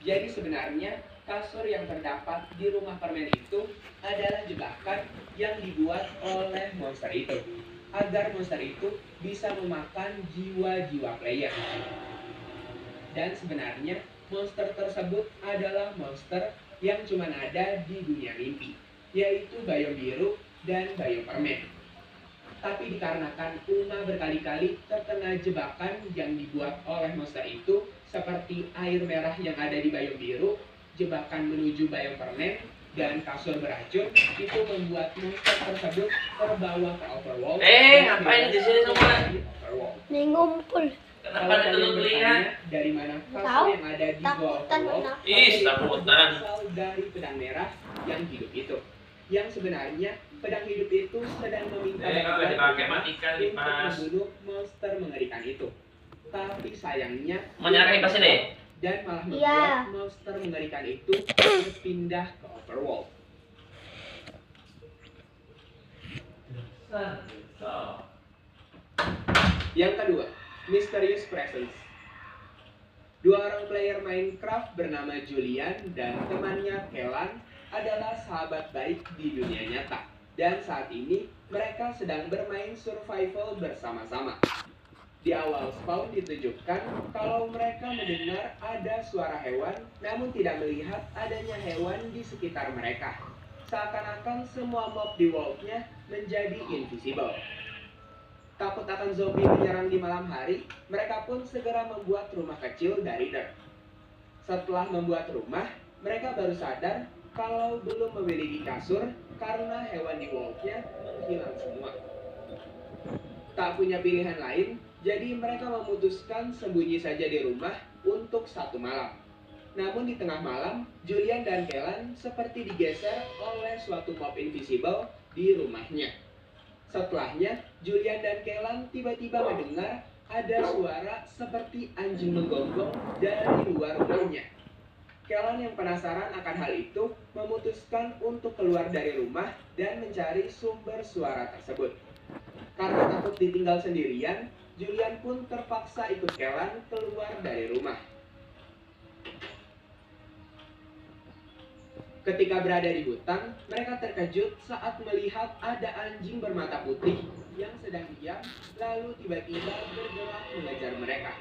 Jadi sebenarnya kasur yang terdapat di rumah permen itu adalah jebakan yang dibuat oleh monster itu, agar monster itu bisa memakan jiwa-jiwa player. Dan sebenarnya monster tersebut adalah monster yang cuma ada di dunia mimpi, yaitu Bayom Biru dan Bayom Permen. Tapi dikarenakan Uma berkali-kali terkena jebakan yang dibuat oleh monster itu, seperti air merah yang ada di Bayom Biru, jebakan menuju Bayom Permen, dan kasur beracun, itu membuat monster tersebut terbawa ke overworld. Ngapain di sini semua? Nih ngumpul. Kenapa ada telur telinga? Dari mana kasur yang ada di bawah overworld? Takutan. Berasal dari pedang merah yang hidup itu. Yang sebenarnya pedang hidup itu sedang meminta kalau dipakai matikan untuk dipas. membunuh monster mengerikan itu. Tapi sayangnya Menyerang pas ini. dan malah membuat monster mengerikan itu berpindah ke overworld. Yang kedua, Mysterious Presence. Dua orang player Minecraft bernama Julian dan temannya Kellan adalah sahabat baik di dunia nyata. Dan saat ini mereka sedang bermain survival bersama-sama. Di awal spawn ditunjukkan kalau mereka mendengar ada suara hewan namun tidak melihat adanya hewan di sekitar mereka. Seakan-akan semua mob di world-nya menjadi invisible. Takut akan zombie menyerang di malam hari, mereka pun segera membuat rumah kecil dari dirt. Setelah membuat rumah, mereka baru sadar kalau belum memiliki kasur karena hewan di world-nya menghilang semua. Tak punya pilihan lain, jadi mereka memutuskan sembunyi saja di rumah untuk satu malam. Namun di tengah malam, Julian dan Kellan seperti digeser oleh suatu mob invisible di rumahnya. Setelahnya, Julian dan Kellan tiba-tiba mendengar ada suara seperti anjing menggonggong dari luar rumahnya. Kellan yang penasaran akan hal itu memutuskan untuk keluar dari rumah dan mencari sumber suara tersebut. Karena takut ditinggal sendirian, Julian pun terpaksa ikut Kellan keluar dari rumah. Ketika berada di hutan, mereka terkejut saat melihat ada anjing bermata putih yang sedang diam, lalu tiba-tiba bergerak mengejar mereka.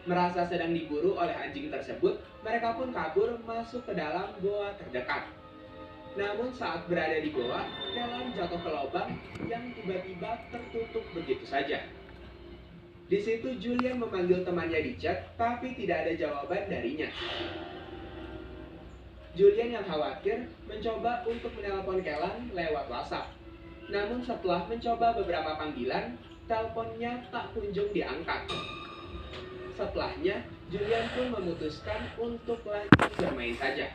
Merasa sedang diburu oleh anjing tersebut, mereka pun kabur masuk ke dalam goa terdekat. Namun saat berada di goa, Kellan jatuh ke lubang yang tiba-tiba tertutup begitu saja. Di situ Julian memanggil temannya di chat, tapi tidak ada jawaban darinya. Julian yang khawatir mencoba untuk menelpon Kellan lewat WhatsApp. Namun setelah mencoba beberapa panggilan, teleponnya tak kunjung diangkat. Setelahnya, Julian pun memutuskan untuk lanjut bermain saja.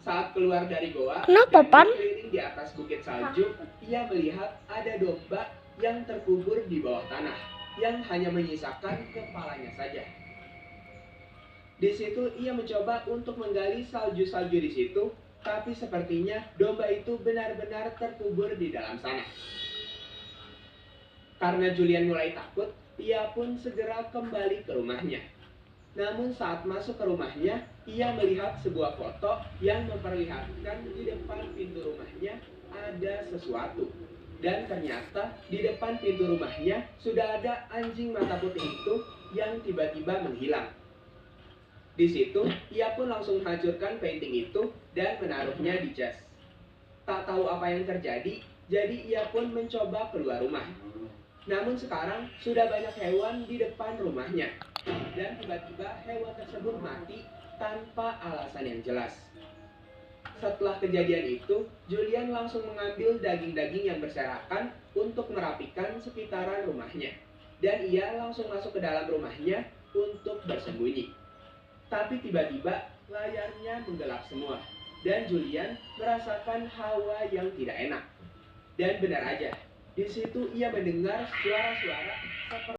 Saat keluar dari goa dan berkeliling di atas bukit salju, ia melihat ada domba yang terkubur di bawah tanah, yang hanya menyisakan kepalanya saja. Di situ ia mencoba untuk menggali salju-salju di situ, tapi sepertinya domba itu benar-benar terkubur di dalam sana. Karena Julian mulai takut, ia pun segera kembali ke rumahnya. Namun saat masuk ke rumahnya, ia melihat sebuah foto yang memperlihatkan di depan pintu rumahnya ada sesuatu. Dan ternyata di depan pintu rumahnya sudah ada anjing mata putih itu yang tiba-tiba menghilang. Di situ, ia pun langsung hancurkan painting itu dan menaruhnya di jas. Tak tahu apa yang terjadi, jadi ia pun mencoba keluar rumah. Namun sekarang sudah banyak hewan di depan rumahnya. Dan tiba-tiba hewan tersebut mati tanpa alasan yang jelas. Setelah kejadian itu, Julian langsung mengambil daging-daging yang berserakan untuk merapikan sekitaran rumahnya. Dan ia langsung masuk ke dalam rumahnya untuk bersembunyi. Tapi tiba-tiba layarnya menggelap semua. Dan Julian merasakan hawa yang tidak enak. Dan benar aja, di situ ia mendengar suara-suara seperti